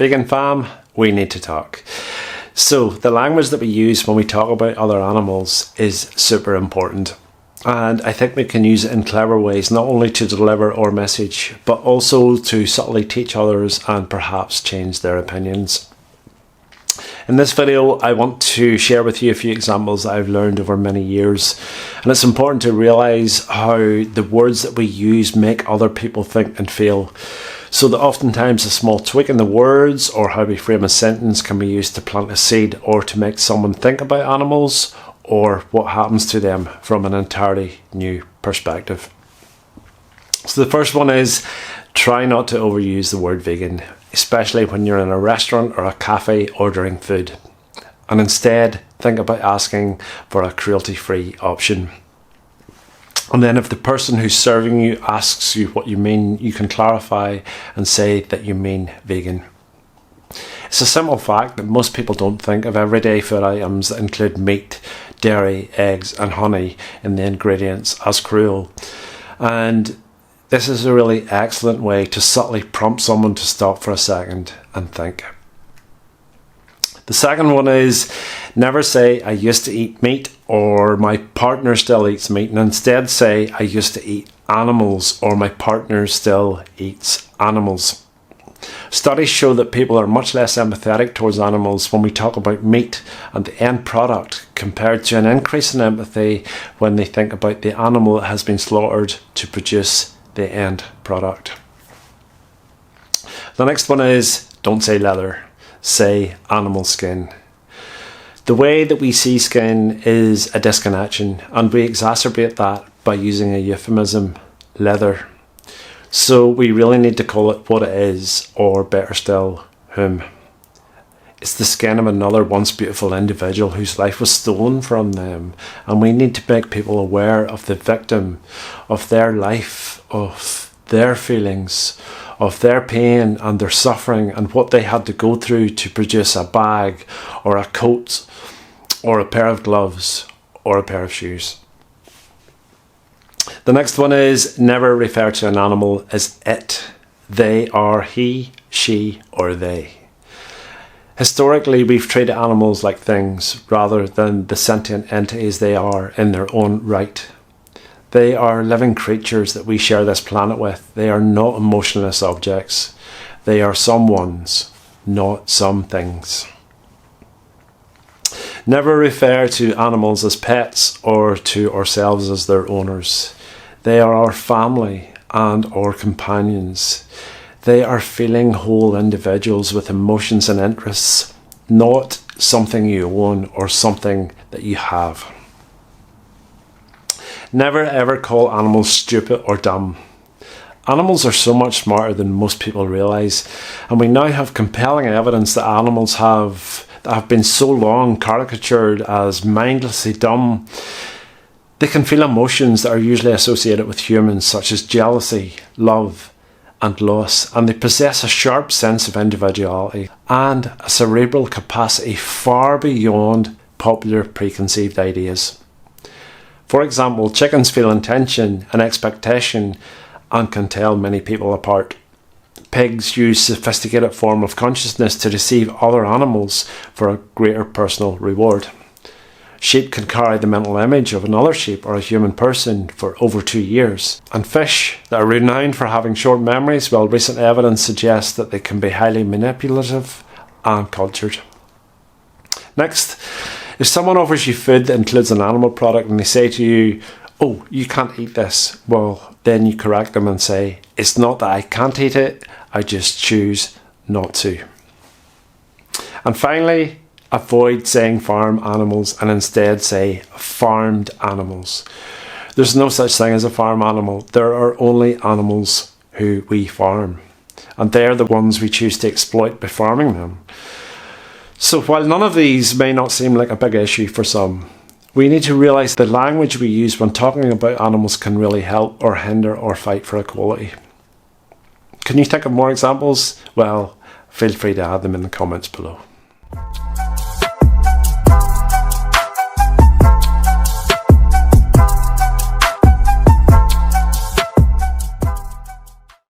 Vegan fam, we need to talk. So the language that we use when we talk about other animals is super important. And I think we can use it in clever ways, not only to deliver our message, but also to subtly teach others and perhaps change their opinions. In this video, I want to share with you a few examples that I've learned over many years. And it's important to realise how the words that we use make other people think and feel. So that oftentimes a small tweak in the words or how we frame a sentence can be used to plant a seed or to make someone think about animals or what happens to them from an entirely new perspective. So the first one is try not to overuse the word vegan, especially when you're in a restaurant or a cafe ordering food. And instead, think about asking for a cruelty-free option. And then if the person who's serving you asks you what you mean, you can clarify and say that you mean vegan. It's a simple fact that most people don't think of everyday food items that include meat, dairy, eggs and honey in the ingredients as cruel. And this is a really excellent way to subtly prompt someone to stop for a second and think. The second one is never say I used to eat meat or my partner still eats meat, and instead say I used to eat animals or my partner still eats animals. Studies show that people are much less empathetic towards animals when we talk about meat and the end product compared to an increase in empathy when they think about the animal that has been slaughtered to produce the end product. The next one is don't say leather, say animal skin. The way that we see skin is a disconnection, and we exacerbate that by using a euphemism, leather. So we really need to call it what it is, or better still, whom. It's the skin of another once beautiful individual whose life was stolen from them, and we need to make people aware of the victim, of their life, of their feelings, of their pain and their suffering and what they had to go through to produce a bag or a coat or a pair of gloves or a pair of shoes. The next one is never refer to an animal as it. They are he, she or they. Historically, we've treated animals like things rather than the sentient entities they are in their own right. They are living creatures that we share this planet with. They are not emotionless objects. They are someone's, not some things. Never refer to animals as pets or to ourselves as their owners. They are our family and our companions. They are feeling whole individuals with emotions and interests, not something you own or something that you have. Never ever call animals stupid or dumb. Animals are so much smarter than most people realise, and we now have compelling evidence that animals that have been so long caricatured as mindlessly dumb. They can feel emotions that are usually associated with humans, such as jealousy, love and loss, and they possess a sharp sense of individuality and a cerebral capacity far beyond popular preconceived ideas. For example, chickens feel intention and expectation and can tell many people apart. Pigs use sophisticated form of consciousness to deceive other animals for a greater personal reward. Sheep can carry the mental image of another sheep or a human person for over 2 years. And fish, that are renowned for having short memories, well, recent evidence suggests that they can be highly manipulative and cultured. Next, if someone offers you food that includes an animal product and they say to you, oh, you can't eat this, well, then you correct them and say, it's not that I can't eat it, I just choose not to. And finally, avoid saying farm animals and instead say farmed animals. There's no such thing as a farm animal. There are only animals who we farm, and they're the ones we choose to exploit by farming them. So while none of these may not seem like a big issue for some, we need to realise the language we use when talking about animals can really help or hinder or fight for equality. Can you think of more examples? Well, feel free to add them in the comments below.